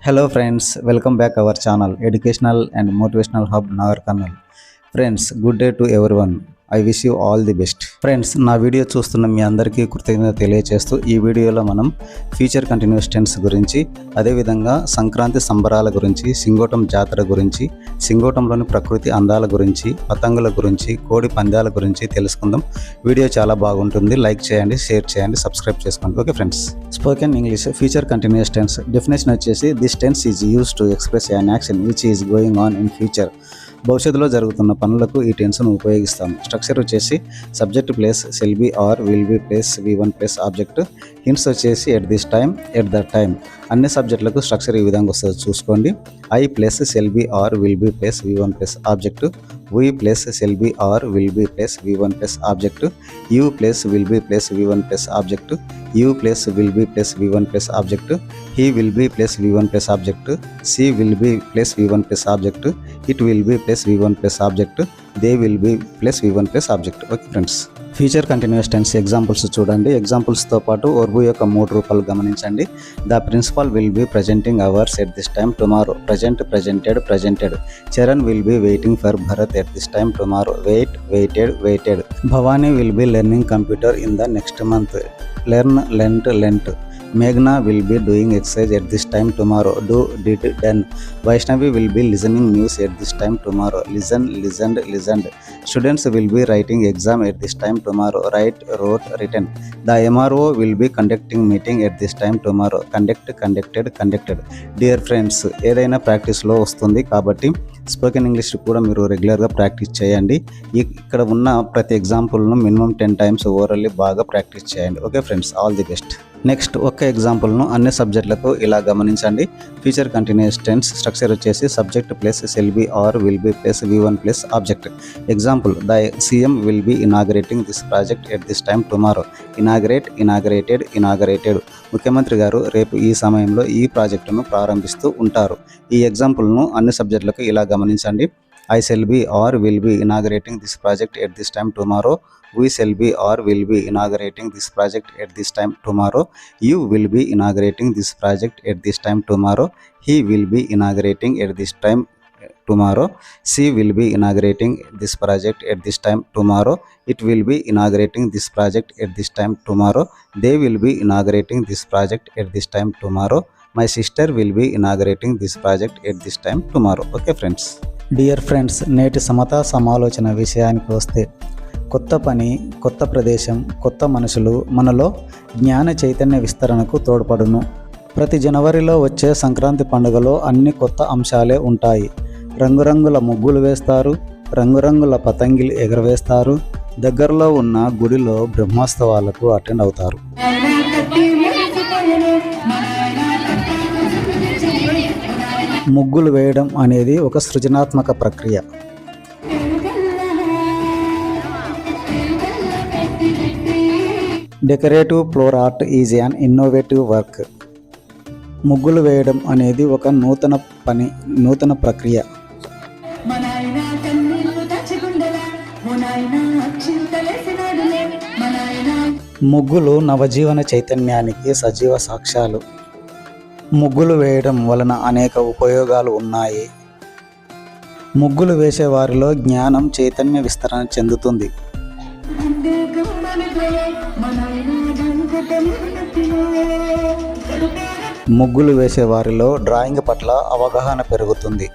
Hello friends, welcome back our channel Educational and Motivational Hub Nagarkarnal. Friends, good day to everyone. I wish you all the best. Friends, నా video చూస్తున్న మీ అందరికీ కృతజ్ఞత తెలియజేస్తూ ఈ వీడియోలో మనం ఫ్యూచర్ కంటిన్యూస్ టెన్స్ గురించి, అదేవిధంగా సంక్రాంతి సంబరాల గురించి, సింగోటం జాతర గురించి, సింగోటంలోని ప్రకృతి అందాల గురించి, పతంగుల గురించి, కోడి పందాల గురించి తెలుసుకుందాం. వీడియో చాలా బాగుంటుంది. లైక్ చేయండి, షేర్ చేయండి, సబ్స్క్రైబ్ చేసుకోండి. Okay friends, spoken English future continuous tense definition వచ్చేసి this tense is use to express an action which is going on in future. భవిష్యత్తులో జరుగుతున్న పనులకు ఈ టెన్స్ను ఉపయోగిస్తాము. స్ట్రక్చర్ వచ్చేసి subject plus shall be or will be plus V1 plus object. Hints వచ్చేసి at this time, at that time. అన్ని సబ్జెక్టులకు స్ట్రక్చర్ ఈ విధంగా వస్తుంది, చూసుకోండి. I plus shall be or will be plus V1 plus object. We plus shall be or will be plus V1 plus object. You plus will be plus V1 plus object. You plus will be plus V1 plus object. He will be plus V1 plus object. She will be plus V1 plus object. It will be plus V1 plus object. They will be plus V1 plus object. Okay friends, future continuous tense examples చూడండి. ఎగ్జాంపుల్స్తో పాటు verb యొక్క 3 రూపాలు గమనించండి. The principal will be presenting hours at this time tomorrow. Present, presented, presented. Charan will be waiting for Bharat at this time tomorrow. Wait, waited, waited. Bhavani will be learning computer in the next month. Learn, learnt, learnt. Meghna will be doing exercise at this time tomorrow. Do, did, done. Vaishnavi will be listening news at this time tomorrow. Listen, listened, listened. Students will be writing exam at this time tomorrow. Write, wrote, written. The MRO will be conducting meeting at this time tomorrow. Conduct, conducted, conducted. Dear friends, ఏదైనా ప్రాక్టీస్లో వస్తుంది కాబట్టి spoken English కూడా మీరు రెగ్యులర్గా practice చేయండి. ఇక్కడ ఉన్న ప్రతి ఎగ్జాంపుల్ను మినిమం 10 టైమ్స్ ఓవరాల్లీ బాగా ప్రాక్టీస్ చేయండి. Okay friends, all the best. Next ఒక ఎగ్జాంపుల్ను అన్ని సబ్జెక్టులకు ఇలా గమనించండి. ఫ్యూచర్ కంటిన్యూస్ టెన్స్ స్ట్రక్చర్ వచ్చేసి subject plus shall be or will be plus V1 plus object. Example, the CM will be inaugurating this project at this time tomorrow. Inaugurate, inaugurated, inaugurated. ముఖ్యమంత్రి గారు రేపు ఈ సమయంలో ఈ ప్రాజెక్టును ప్రారంభిస్తూ ఉంటారు. ఈ ఎగ్జాంపుల్ను అన్ని సబ్జెక్టులకు ఇలా గమనించండి. I shall be or will be inaugurating this project at this time tomorrow. We shall be or will be inaugurating this project at this time tomorrow. You will be inaugurating this project at this time tomorrow. He will be inaugurating at this time tomorrow. She will be inaugurating this project at this time tomorrow. It will be inaugurating this project at this time tomorrow. They will be inaugurating this project at this time tomorrow. My sister will be inaugurating this project at this time tomorrow. Okay friends. Dear friends, నేటి సమతా సమాలోచన విషయానికి వస్తే, కొత్త పని, కొత్త ప్రదేశం, కొత్త మనుషులు మనలో జ్ఞాన చైతన్య విస్తరణకు తోడ్పడును. ప్రతి జనవరిలో వచ్చే సంక్రాంతి పండుగలో అన్ని కొత్త అంశాలే ఉంటాయి. రంగురంగుల ముగ్గులు వేస్తారు, రంగురంగుల పతంగిలు ఎగరవేస్తారు, దగ్గరలో ఉన్న గుడిలో బ్రహ్మోత్సవాలకు అటెండ్ అవుతారు. ముగ్గులు వేయడం అనేది ఒక సృజనాత్మక ప్రక్రియ. Decorative floor art is an innovative work. ముగ్గులు వేయడం అనేది ఒక నూతన ప్రక్రియ. ముగ్గులు నవజీవన చైతన్యానికి సజీవ సాక్ష్యాలు. ముగ్గులు వేయడం వలన అనేక ఉపయోగాలు ఉన్నాయి. ముగ్గులు వేసే వారిలో జ్ఞానం, చైతన్య విస్తరణ చెందుతుంది. ముగ్గులు వేసే వారిలో డ్రాయింగ్ పట్ల అవగాహన పెరుగుతుంది.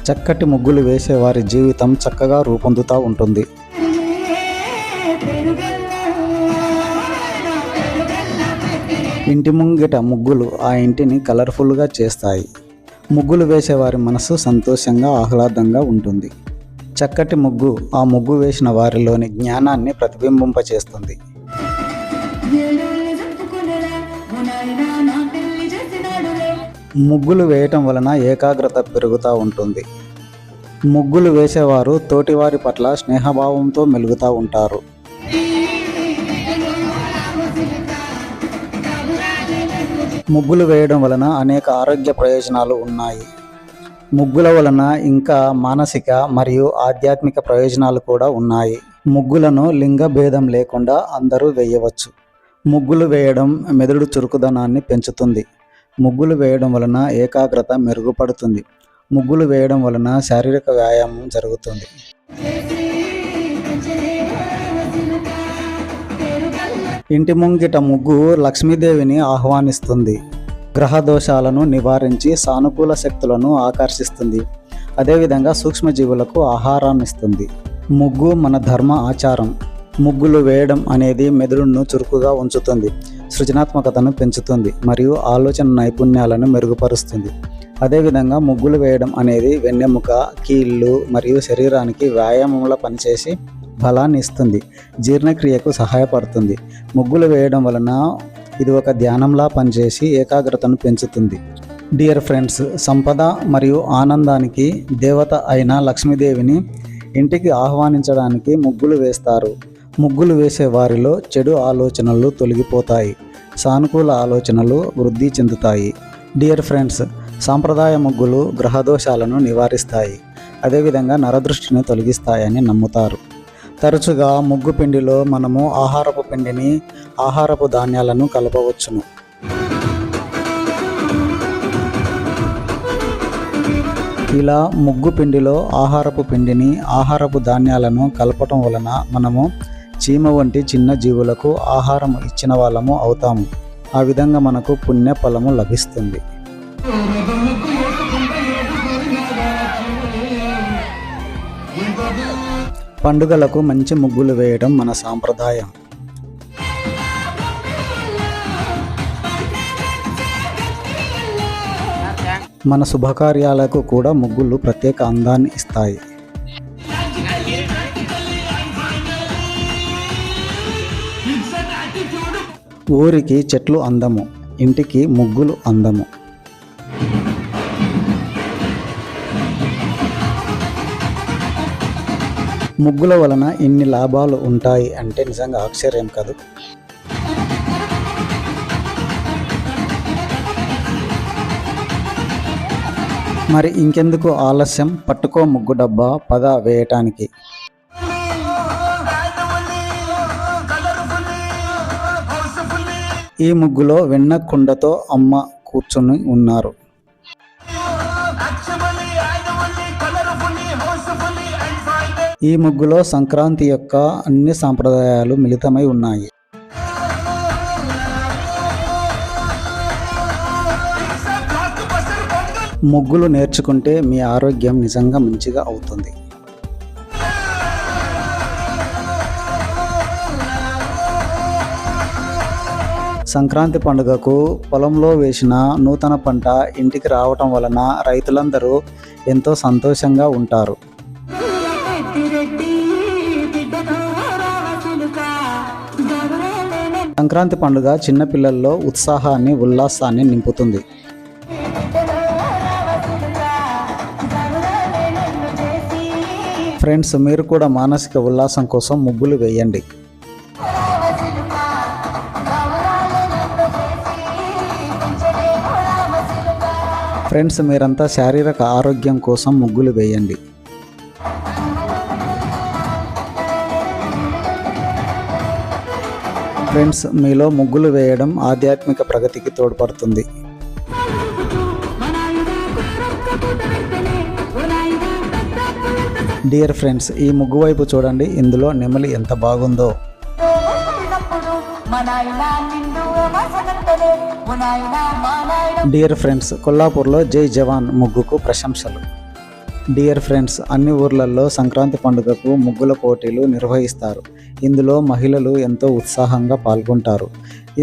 చక్కటి ముగ్గులు వేసే వారి జీవితం చక్కగా రూపొందుతూ ఉంటుంది. ఇంటి ముంగిట ముగ్గులు ఆ ఇంటిని కలర్ఫుల్గా చేస్తాయి. ముగ్గులు వేసేవారి మనసు సంతోషంగా, ఆహ్లాదంగా ఉంటుంది. చక్కటి ముగ్గు ఆ ముగ్గు వేసిన వారిలోని జ్ఞానాన్ని ప్రతిబింబింపచేస్తుంది. ముగ్గులు వేయటం వలన ఏకాగ్రత పెరుగుతూ ఉంటుంది. ముగ్గులు వేసేవారు తోటివారి పట్ల స్నేహభావంతో మెలుగుతూ ఉంటారు. ముగ్గులు వేయడం వలన అనేక ఆరోగ్య ప్రయోజనాలు ఉన్నాయి. ముగ్గుల వలన ఇంకా మానసిక మరియు ఆధ్యాత్మిక ప్రయోజనాలు కూడా ఉన్నాయి. ముగ్గులను లింగ భేదం లేకుండా అందరూ వేయవచ్చు. ముగ్గులు వేయడం మెదడు చురుకుదనాన్ని పెంచుతుంది. ముగ్గులు వేయడం వలన ఏకాగ్రత మెరుగుపడుతుంది. ముగ్గులు వేయడం వలన శారీరక వ్యాయామం జరుగుతుంది. ఇంటి ముంగిట ముగ్గు లక్ష్మీదేవిని ఆహ్వానిస్తుంది. గ్రహ దోషాలను నివారించి సానుకూల శక్తులను ఆకర్షిస్తుంది. అదేవిధంగా సూక్ష్మజీవులకు ఆహారాన్ని ఇస్తుంది. ముగ్గు మన ధర్మ ఆచారం. ముగ్గులు వేయడం అనేది మెదడును చురుకుగా ఉంచుతుంది, సృజనాత్మకతను పెంచుతుంది మరియు ఆలోచన నైపుణ్యాలను మెరుగుపరుస్తుంది. అదేవిధంగా ముగ్గులు వేయడం అనేది వెన్నెముక, కీళ్ళు మరియు శరీరానికి వ్యాయామంలో పనిచేసి బలాన్ని ఇస్తుంది, జీర్ణక్రియకు సహాయపడుతుంది. ముగ్గులు వేయడం వలన ఇది ఒక ధ్యానంలా పనిచేసి ఏకాగ్రతను పెంచుతుంది. డియర్ ఫ్రెండ్స్, సంపద మరియు ఆనందానికి దేవత అయిన లక్ష్మీదేవిని ఇంటికి ఆహ్వానించడానికి ముగ్గులు వేస్తారు. ముగ్గులు వేసే వారిలో చెడు ఆలోచనలు తొలగిపోతాయి, సానుకూల ఆలోచనలు వృద్ధి చెందుతాయి. డియర్ ఫ్రెండ్స్, సాంప్రదాయ ముగ్గులు గ్రహదోషాలను నివారిస్తాయి, అదేవిధంగా నరదృష్టిని తొలగిస్తాయని నమ్ముతారు. తరచుగా ముగ్గు పిండిలో మనము ఆహారపు పిండిని, ఆహారపు ధాన్యాలను కలపవచ్చును. ఇలా ముగ్గు పిండిలో ఆహారపు పిండిని, ఆహారపు ధాన్యాలను కలపటం వలన మనము చీమ వంటి చిన్న జీవులకు ఆహారం ఇచ్చిన వాళ్ళము అవుతాము. ఆ విధంగా మనకు పుణ్య ఫలము లభిస్తుంది. పండుగలకు మంచి ముగ్గులు వేయడం మన సాంప్రదాయం. మన శుభకార్యాలకు కూడా ముగ్గులు ప్రత్యేక అందాన్ని ఇస్తాయి. ఊరికి చెట్లు అందము, ఇంటికి ముగ్గులు అందము. ముగ్గుల వలన ఇన్ని లాభాలు ఉంటాయి అంటే నిజంగా ఆశ్చర్యం కాదు. మరి ఇంకెందుకు ఆలస్యం, పట్టుకో ముగ్గు డబ్బా, పద వేయటానికి. ఈ ముగ్గులో వెన్న కుండతో అమ్మ కూర్చొని ఉన్నారు. ఈ ముగ్గులో సంక్రాంతి యొక్క అన్ని సాంప్రదాయాలు మిళితమై ఉన్నాయి. ముగ్గులు నేర్చుకుంటే మీ ఆరోగ్యం నిజంగా మంచిగా అవుతుంది. సంక్రాంతి పండుగకు పొలంలో వేసిన నూతన పంట ఇంటికి రావటం వలన రైతులందరూ ఎంతో సంతోషంగా ఉంటారు. సంక్రాంతి పండుగ చిన్నపిల్లల్లో ఉత్సాహాన్ని, ఉల్లాసాన్ని నింపుతుంది. ఫ్రెండ్స్, మీరు కూడా మానసిక ఉల్లాసం కోసం ముగ్గులు వేయండి. ఫ్రెండ్స్, మీరంతా శారీరక ఆరోగ్యం కోసం ముగ్గులు వేయండి. ఫ్రెండ్స్, మీలో ముగ్గులు వేయడం ఆధ్యాత్మిక ప్రగతికి తోడ్పడుతుంది. డియర్ ఫ్రెండ్స్, ఈ ముగ్గు వైపు చూడండి, ఇందులో నెమలి ఎంత బాగుందో. డియర్ ఫ్రెండ్స్, కొల్లాపూర్లో జై జవాన్ ముగ్గుకు ప్రశంసలు. డియర్ ఫ్రెండ్స్, అన్ని ఊర్లలో సంక్రాంతి పండుగకు ముగ్గుల పోటీలు నిర్వహిస్తారు. ఇందులో మహిళలు ఎంతో ఉత్సాహంగా పాల్గొంటారు.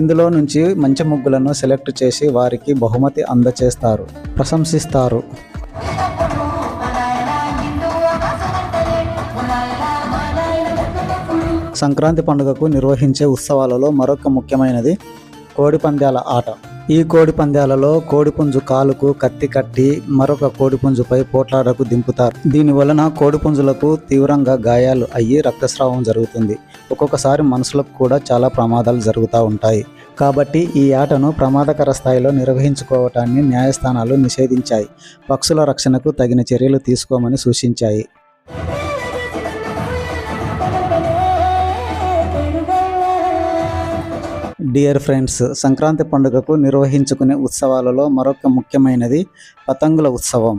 ఇందులో నుంచి మంచి ముగ్గులను సెలెక్ట్ చేసి వారికి బహుమతి అందజేస్తారు, ప్రశంసిస్తారు. సంక్రాంతి పండుగకు నిర్వహించే ఉత్సవాలలో మరొక ముఖ్యమైనది కోడి పందాల ఆట. ఈ కోడి పందాలలో కోడిపుంజు కాలుకు కత్తి కట్టి మరొక కోడిపుంజుపై పోట్లాడకు దింపుతారు. దీని వలన కోడిపుంజులకు తీవ్రంగా గాయాలు అయ్యి రక్తస్రావం జరుగుతుంది. ఒక్కొక్కసారి మనుషులకు కూడా చాలా ప్రమాదాలు జరుగుతూ ఉంటాయి. కాబట్టి ఈ ఆటను ప్రమాదకర స్థాయిలో నిర్వహించుకోవటాన్ని న్యాయస్థానాలు నిషేధించాయి. పక్షుల రక్షణకు తగిన చర్యలు తీసుకోమని సూచించాయి. డియర్ ఫ్రెండ్స్, సంక్రాంతి పండుగకు నిర్వహించుకునే ఉత్సవాలలో మరొక ముఖ్యమైనది పతంగుల ఉత్సవం.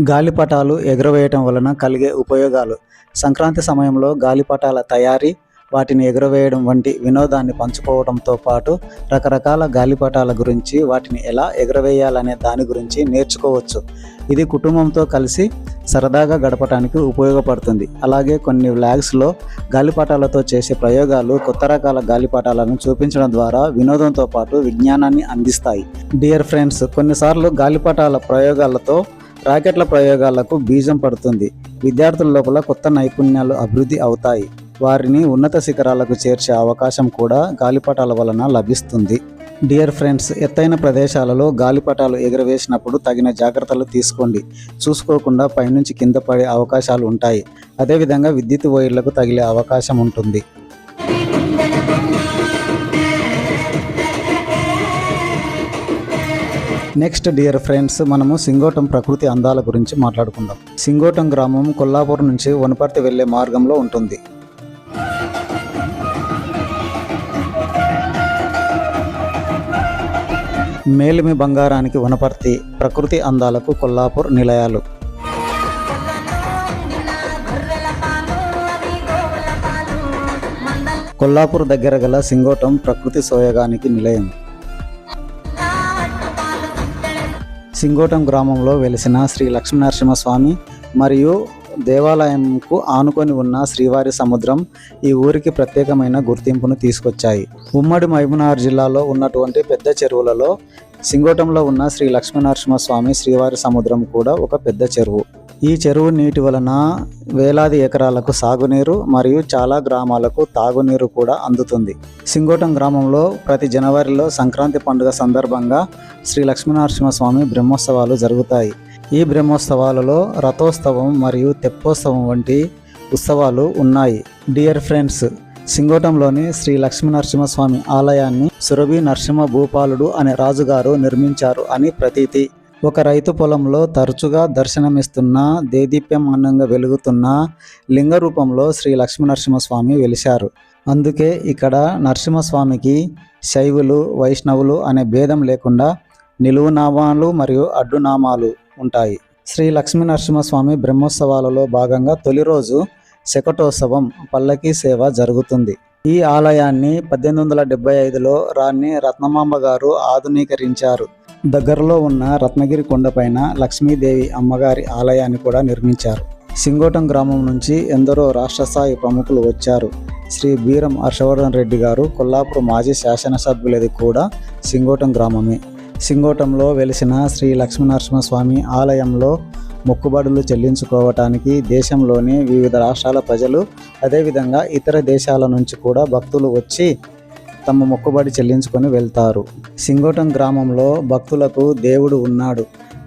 గాలిపటాలు ఎగురవేయటం వలన కలిగే ఉపయోగాలు. సంక్రాంతి సమయంలో గాలిపటాల తయారీ, వాటిని ఎగురవేయడం వంటి వినోదాన్ని పంచుకోవడంతో పాటు రకరకాల గాలిపటాల గురించి, వాటిని ఎలా ఎగురవేయాలనే దాని గురించి నేర్చుకోవచ్చు. ఇది కుటుంబంతో కలిసి సరదాగా గడపడానికి ఉపయోగపడుతుంది. అలాగే కొన్ని వ్లాగ్స్లో గాలిపటాలతో చేసే ప్రయోగాలు, కొత్త రకాల గాలిపటాలను చూపించడం ద్వారా వినోదంతో పాటు విజ్ఞానాన్ని అందిస్తాయి. డియర్ ఫ్రెండ్స్, కొన్నిసార్లు గాలిపటాల ప్రయోగాలతో రాకెట్ల ప్రయోగాలకు బీజం పడుతుంది. విద్యార్థుల లోపల కొత్త నైపుణ్యాలు అభివృద్ధి అవుతాయి. వారిని ఉన్నత శిఖరాలకు చేర్చే అవకాశం కూడా గాలిపటాల వలన లభిస్తుంది. డియర్ ఫ్రెండ్స్, ఎత్తైన ప్రదేశాలలో గాలిపటాలు ఎగురవేసినప్పుడు తగిన జాగ్రత్తలు తీసుకోండి. చూసుకోకుండా పైనుంచి కింద పడే అవకాశాలు ఉంటాయి. అదేవిధంగా విద్యుత్ వైర్లకు తగిలే అవకాశం ఉంటుంది. నెక్స్ట్ డియర్ ఫ్రెండ్స్, మనము సింగోటం ప్రకృతి అందాల గురించి మాట్లాడుకుందాం. సింగోటం గ్రామం కొల్లాపూర్ నుంచి వనపర్తి వెళ్లే మార్గంలో ఉంటుంది. మేలిమి బంగారానికి వనపర్తి, ప్రకృతి అందాలకు కొల్లాపూర్ నిలయాలు. కొల్లాపూర్ దగ్గర గల సింగోటం ప్రకృతి సోయగానికి నిలయం. సింగోటం గ్రామంలో వెలిసిన శ్రీ లక్ష్మీనరసింహస్వామి మరియు దేవాలయంకు ఆనుకొని ఉన్న శ్రీవారి సముద్రం ఈ ఊరికి ప్రత్యేకమైన గుర్తింపును తీసుకొచ్చాయి. ఉమ్మడి మహబూబ్నగర్ జిల్లాలో ఉన్నటువంటి పెద్ద చెరువులలో సింగోటంలో ఉన్న శ్రీ లక్ష్మీనరసింహస్వామి శ్రీవారి సముద్రం కూడా ఒక పెద్ద చెరువు. ఈ చెరువు నీటి వలన వేలాది ఎకరాలకు సాగునీరు మరియు చాలా గ్రామాలకు తాగునీరు కూడా అందుతుంది. సింగోటం గ్రామంలో ప్రతి జనవరిలో సంక్రాంతి పండుగ సందర్భంగా శ్రీ లక్ష్మీనరసింహస్వామి బ్రహ్మోత్సవాలు జరుగుతాయి. ఈ బ్రహ్మోత్సవాలలో రథోత్సవం మరియు తెప్పోత్సవం వంటి ఉత్సవాలు ఉన్నాయి. డియర్ ఫ్రెండ్స్, సింగోటంలోని శ్రీ లక్ష్మీనరసింహస్వామి ఆలయాన్ని సురభి నరసింహ భూపాలుడు అనే రాజుగారు నిర్మించారు అని ప్రతీతి. ఒక రైతు పొలంలో తరచుగా దర్శనమిస్తున్న దేదీప్యమానంగా వెలుగుతున్న లింగ రూపంలో శ్రీ లక్ష్మీనరసింహస్వామి వెలిశారు. అందుకే ఇక్కడ నరసింహస్వామికి శైవులు, వైష్ణవులు అనే భేదం లేకుండా నిలువు నామాలు మరియు అడ్డు నామాలు ఉంటాయి. శ్రీ లక్ష్మీనరసింహస్వామి బ్రహ్మోత్సవాలలో భాగంగా తొలి రోజు శకటోత్సవం, పల్లకీ సేవ జరుగుతుంది. ఈ ఆలయాన్ని 1875లో రాణి రత్నమాంబ గారు ఆధునీకరించారు. దగ్గరలో ఉన్న రత్నగిరి కొండపైన లక్ష్మీదేవి అమ్మగారి ఆలయాన్ని కూడా నిర్మించారు. సింగోటం గ్రామం నుంచి ఎందరో రాష్ట్ర స్థాయి ప్రముఖులు వచ్చారు. శ్రీ బీరం హర్షవర్ధన్ రెడ్డి గారు కొల్లాపూర్ మాజీ శాసనసభ్యులది కూడా సింగోటం గ్రామమే. సింగోటంలో వెలిసిన శ్రీ లక్ష్మీనరసింహస్వామి ఆలయంలో మొక్కుబడులు చెల్లించుకోవటానికి దేశంలోని వివిధ రాష్ట్రాల ప్రజలు, అదేవిధంగా ఇతర దేశాల నుంచి కూడా భక్తులు వచ్చి తమ మొక్కుబడి చెల్లించుకొని వెళ్తారు. సింగోటం గ్రామంలో భక్తులకు దేవుడు ఉన్నాడు,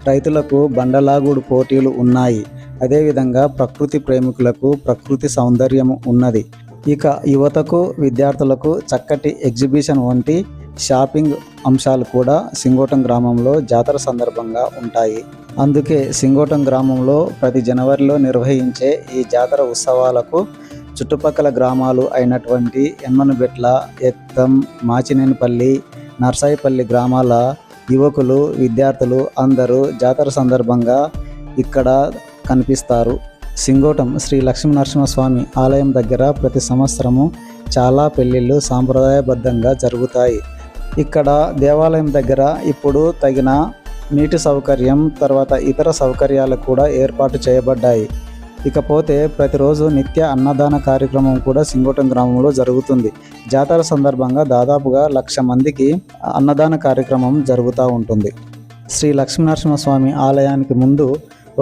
రైతులకు బండలాగుడు పోటీలు ఉన్నాయి, అదేవిధంగా ప్రకృతి ప్రేమికులకు ప్రకృతి సౌందర్యము ఉన్నది. ఇక యువతకు, విద్యార్థులకు చక్కటి ఎగ్జిబిషన్ వంటి షాపింగ్ అంశాలు కూడా సింగోటం గ్రామంలో జాతర సందర్భంగా ఉంటాయి. అందుకే సింగోటం గ్రామంలో ప్రతి జనవరిలో నిర్వహించే ఈ జాతర ఉత్సవాలకు చుట్టుపక్కల గ్రామాలు అయినటువంటి ఎన్మనబెట్ల, ఎత్తం, మాచినేనిపల్లి, నర్సాయిపల్లి గ్రామాల యువకులు, విద్యార్థులు అందరూ జాతర సందర్భంగా ఇక్కడ కనిపిస్తారు. సింగోటం శ్రీ లక్ష్మీనరసింహస్వామి ఆలయం దగ్గర ప్రతి సంవత్సరము చాలా పెళ్ళిళ్ళు సాంప్రదాయబద్ధంగా జరుగుతాయి. ఇక్కడ దేవాలయం దగ్గర ఇప్పుడు తగిన నీటి సౌకర్యం, తర్వాత ఇతర సౌకర్యాలు కూడా ఏర్పాటు చేయబడ్డాయి. ఇకపోతే ప్రతిరోజు నిత్య అన్నదాన కార్యక్రమం కూడా సింగోటం గ్రామంలో జరుగుతుంది. జాతర సందర్భంగా దాదాపుగా 1,00,000 మందికి అన్నదాన కార్యక్రమం జరుగుతూ ఉంటుంది. శ్రీ లక్ష్మీనరసింహస్వామి ఆలయానికి ముందు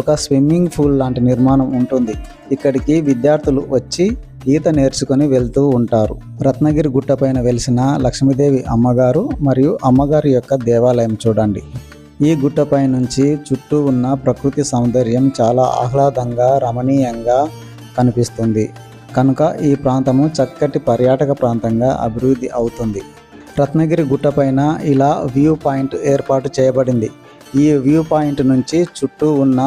ఒక స్విమ్మింగ్ పూల్ లాంటి నిర్మాణం ఉంటుంది. ఇక్కడికి విద్యార్థులు వచ్చి ఈత నేర్చుకొని వెళ్తూ ఉంటారు. రత్నగిరి గుట్టపైన వెలిసిన లక్ష్మీదేవి అమ్మగారు మరియు అమ్మగారి యొక్క దేవాలయం చూడండి. ఈ గుట్టపై నుంచి చుట్టూ ఉన్న ప్రకృతి సౌందర్యం చాలా ఆహ్లాదంగా, రమణీయంగా కనిపిస్తుంది. కనుక ఈ ప్రాంతము చక్కటి పర్యాటక ప్రాంతంగా అభివృద్ధి అవుతుంది. రత్నగిరి గుట్టపైన ఇలా వ్యూ పాయింట్ ఏర్పాటు చేయబడింది. ఈ వ్యూ పాయింట్ నుంచి చుట్టూ ఉన్న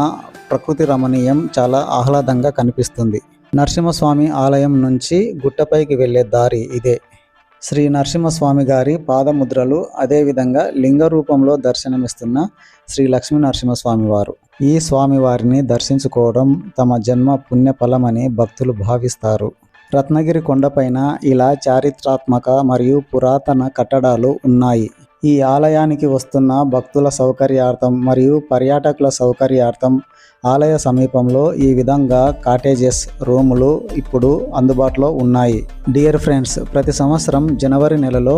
ప్రకృతి రమణీయం చాలా ఆహ్లాదంగా కనిపిస్తుంది. నరసింహస్వామి ఆలయం నుంచి గుట్టపైకి వెళ్ళే దారి ఇదే. శ్రీ నరసింహస్వామి గారి పాదముద్రలు, అదేవిధంగా లింగ రూపంలో దర్శనమిస్తున్న శ్రీ లక్ష్మీ నరసింహస్వామి వారు. ఈ స్వామివారిని దర్శించుకోవడం తమ జన్మ పుణ్యఫలమని భక్తులు భావిస్తారు. రత్నగిరి కొండపైన ఇలా చారిత్రాత్మక మరియు పురాతన కట్టడాలు ఉన్నాయి. ఈ ఆలయానికి వస్తున్న భక్తుల సౌకర్యార్థం మరియు పర్యాటకుల సౌకర్యార్థం ఆలయ సమీపంలో ఈ విధంగా కాటేజెస్, రూములు ఇప్పుడు అందుబాటులో ఉన్నాయి. డియర్ ఫ్రెండ్స్, ప్రతి సంవత్సరం జనవరి నెలలో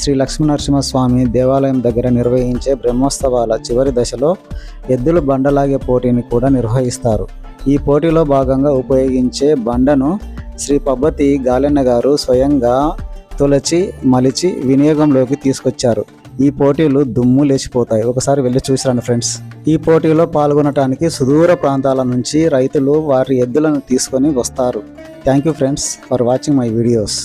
శ్రీ లక్ష్మీనరసింహస్వామి దేవాలయం దగ్గర నిర్వహించే బ్రహ్మోత్సవాల చివరి దశలో ఎద్దుల బండలాగే పోటీని కూడా నిర్వహిస్తారు. ఈ పోటీలో భాగంగా ఉపయోగించే బండను శ్రీ పబ్బతి గాలెన్న గారు స్వయంగా తొలచి మలిచి వినియోగంలోకి తీసుకొచ్చారు. ఈ పోటీలు దుమ్ము లేచిపోతాయి. ఒకసారి వెళ్ళి చూసిరండి ఫ్రెండ్స్. ఈ పోటీలో పాల్గొనడానికి సుదూర ప్రాంతాల నుంచి రైతులు వారి ఎద్దులను తీసుకొని వస్తారు. Thank you friends for watching my videos.